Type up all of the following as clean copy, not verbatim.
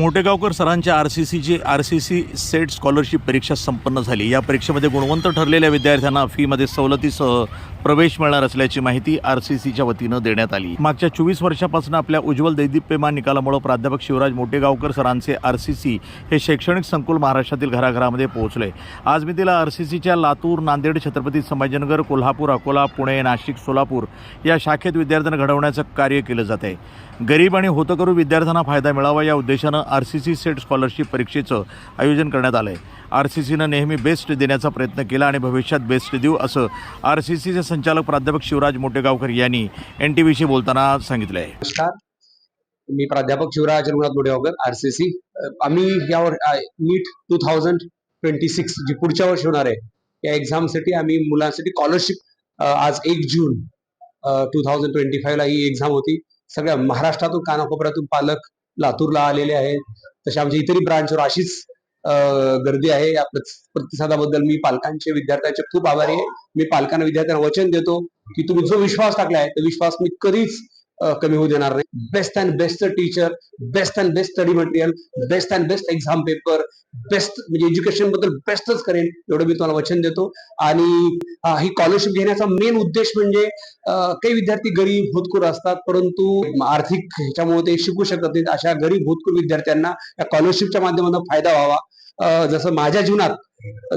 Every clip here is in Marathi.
मोटेगावकर सरांच्या आरसीसी सेट स्कॉलरशिप परीक्षा संपन्न झाली। या परीक्षेमध्ये गुणवंत ठरलेल्या विद्यार्थ्यांना फीमध्ये सवलतीसह प्रवेश मिळणार असल्याची माहिती आरसीसीच्या वतीनं देण्यात आली। मागच्या 24 वर्षापासून आपल्या उज्ज्वल दैदिप्यमान निकालामुळे प्राध्यापक शिवराज मोटेगावकर सरांचे आरसीसी हे शैक्षणिक संकुल महाराष्ट्रातील घराघरामध्ये पोहोचले। आज मी तिला आरसीसीच्या लातूर, नांदेड, छत्रपती संभाजीनगर, कोल्हापूर, अकोला, पुणे, नाशिक, सोलापूर या शाखेत विद्यार्थ्यांना घडवण्याचं कार्य केलं जात आहे। गरीब आणि होतकरू विद्यार्थ्यांना फायदा मिळावा या उद्देशानं आरसीसी सेट स्कॉलरशिप परीक्षेचं आयोजन करण्यात आलं आहे। आरसीसीनं नेहमी बेस्ट देण्याचा प्रयत्न केला आणि भविष्यात बेस्ट देऊ असं आरसीसीचे संचालक प्राध्यापक शिवराज मोटेगावकर यांनी एनटीव्हीशी बोलताना सांगितलं आहे। नमस्कार, मी प्राध्यापक शिवराज रघुनाथ मोटेगावकर, आरसीसी। आम्ही यावर नीट 2026 जी पुढच्या वर्षी होणार आहे या एक्झामसाठी आम्ही मुलांसाठी स्कॉलरशिप आज 1 जून 2025 ला ही एक्झाम होती। सगळ्या महाराष्ट्रातून कानाकोपऱ्यातून पालक लातूरला आलेले आहेत। तसे आमच्या इतरही ब्रांचवर अशीच गर्दी आहे। या प्रतिसादाबद्दल मी पालकांचे, विद्यार्थ्यांचे खूप आभारी आहे। मी पालकांना, विद्यार्थ्यांना वचन देतो की तुम्ही जो विश्वास टाकला आहे तो विश्वास मी कधीच कमी होऊ देणार नाही। Best and best teacher, best and best study material, best and best exam paper, best म्हणजे एज्युकेशन बद्दल बेस्टच करेन एवढं मी तुम्हाला वचन देतो। आणि ही स्कॉलरशिप घेण्याचा मेन उद्देश म्हणजे काही विद्यार्थी गरीब होतकरू असतात, परंतु आर्थिक ह्याच्यामुळे ते शिकू शकत नाहीत। अशा गरीब होतकरू विद्यार्थ्यांना या स्कॉलरशिपच्या माध्यमातून फायदा व्हावा। जसं माझ्या जीवनात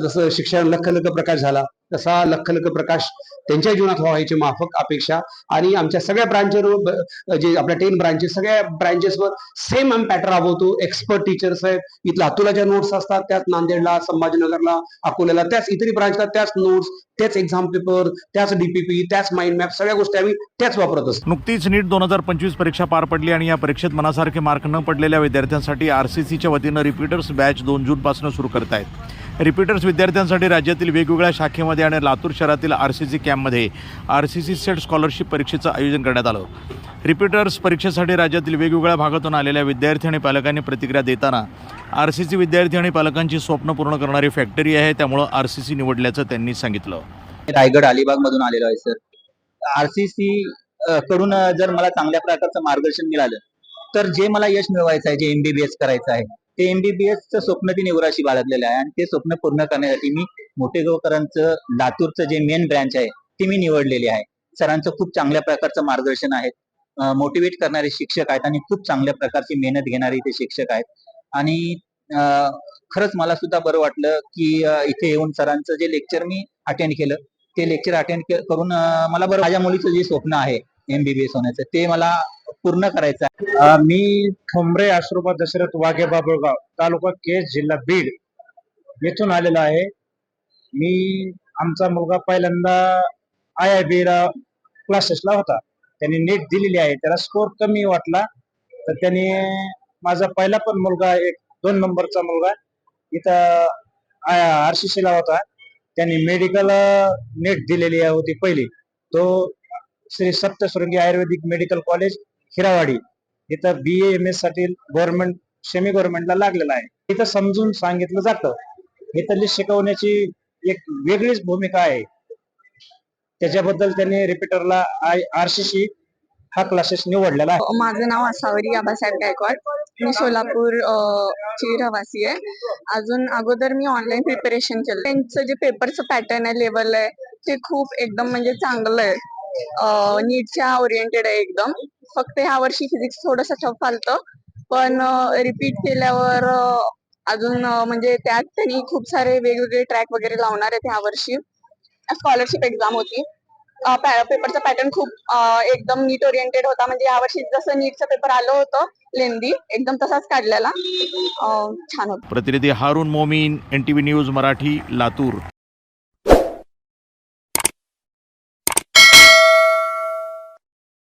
जसं शिक्षण लख लख प्रकाश झाला तसा लख लख प्रकाश त्यांच्या जीवनात व्हावा याची माफक अपेक्षा। आणि आमच्या सगळ्या ब्रांचवर जे आपल्या 10 ब्रांचेस, सगळ्या ब्रांचेसवर सेम आम्ही पॅटर्न राबवतो। एक्सपर्ट टीचर्स आहेत, इथं लातूरला ज्या नोट्स असतात त्याच नांदेडला, संभाजीनगरला, अकोल्याला त्याच इतरही ब्रांचला त्याच नोट्स, त्याच एक्झाम पेपर, त्याच डीपीपी, त्याच माइंड मॅप, सगळ्या गोष्टी आम्ही त्याच वापरत असतो। नुकतीच नीट 2025 परीक्षा पार पडली आणि या परीक्षेत मनासारखे मार्क न पडलेल्या विद्यार्थ्यांसाठी आरसीसीच्या वतीनं रिपीटर्स बॅच 2 जून पासून सुरू करत आहेत। रिपीटर्स विद्यार्थ्यांसाठी राज्यातील वेगवेगळ्या शाखेमध्ये आणि लातूर शहरातील आरसीसी कॅम्पमध्ये आरसीसी सेट स्कॉलरशिप परीक्षेचं आयोजन करण्यात आलं। रिपीटर्स परीक्षेसाठी राज्यातील वेगवेगळ्या भागातून आलेल्या विद्यार्थी आणि पालकांनी प्रतिक्रिया देताना आरसीसी विद्यार्थी आणि पालकांची स्वप्न पूर्ण करणारी फॅक्टरी आहे, त्यामुळं आरसीसी निवडल्याचं त्यांनी सांगितलं। रायगड, अलिबाग मधून आलेलो आहे सर। आरसीसी कडून जर मला चांगल्या प्रकारचं मार्गदर्शन मिळालं तर जे मला यश मिळवायचं आहे, जे एमबीबीएस करायचं आहे, ते एमबीबीएसचं स्वप्न ती निवराशी बाळगलेलं आहे। आणि ते स्वप्न पूर्ण करण्यासाठी मी मोटेगावकरांचं लातूरचं जे मेन ब्रँच आहे ते मी निवडलेले आहे। सरांचं खूप चांगल्या प्रकारचं मार्गदर्शन आहे, मोटिवेट करणारे शिक्षक आहेत आणि खूप चांगल्या प्रकारची मेहनत घेणारे ते शिक्षक आहेत। आणि खरंच मला सुद्धा बरं वाटलं की इथे येऊन सरांचं जे लेक्चर मी अटेंड केलं, ते लेक्चर अटेंड करून मला बरं, माझ्या मुलीचं जे स्वप्न आहे एमबीबीएस होण्याचं ते मला पूर्ण करायचं आहे। मी ठोंबरे आश्रोबा दशरथ वाघे बाबुळगाव, तालुका केज, जिल्हा बीड येथून आलेलो आहे। आमचा मुलगा पहिल्यांदा IIB ला क्लासेसला होता, त्यांनी नीट दिलेली आहे, त्याला स्कोर कमी वाटला तर त्याने, माझा पहिला पण मुलगा 2 नंबरचा मुलगा इथं आरसीसी ला होता, त्यांनी मेडिकल नीट दिलेली होती पहिली, तो श्री सप्तशृंगी आयुर्वेदिक मेडिकल कॉलेज हिरावाडी इथं BA MS साठी गव्हर्नमेंट, सेमी गव्हर्नमेंटला लागलेला आहे। इथं समजून सांगितलं जातं, इथली शिकवण्याची एक वेगळीच भूमिका आहे, त्याच्याबद्दल त्यांनी रिपीटरला आरसीसी हा क्लासेस निवडलेला आहे। माझं नाव असावरी आबासाहेब गायकवाड, मी सोलापूर ची रहिवासी आहे। अगोदर मी ऑनलाईन प्रिपरेशन केलं, त्यांचं जे पेपरचं पॅटर्न आहे, लेवल आहे, ते खूप एकदम म्हणजे चांगलं आहे, नीटच्या ओरिएंटेड आहे एकदम। फक्त ह्या वर्षी फिजिक्स थोडंसं टफ आलतं, पण रिपीट केल्यावर अजून म्हणजे त्यात त्यांनी खूप सारे वेगवेगळे ट्रॅक वगैरे लावणार आहेत ह्या वर्षी। स्कॉलरशिप एक्झाम होती, पेपरचा पॅटर्न खूप एकदम नीट ओरिएंटेड होता, म्हणजे यावर्षी जसं नीटचं पेपर आलं होतं लेंदी एकदम तसाच काढलेला, छान होता। प्रतिनिधी हारून मोमीन, NTV न्यूज मराठी, लातूर।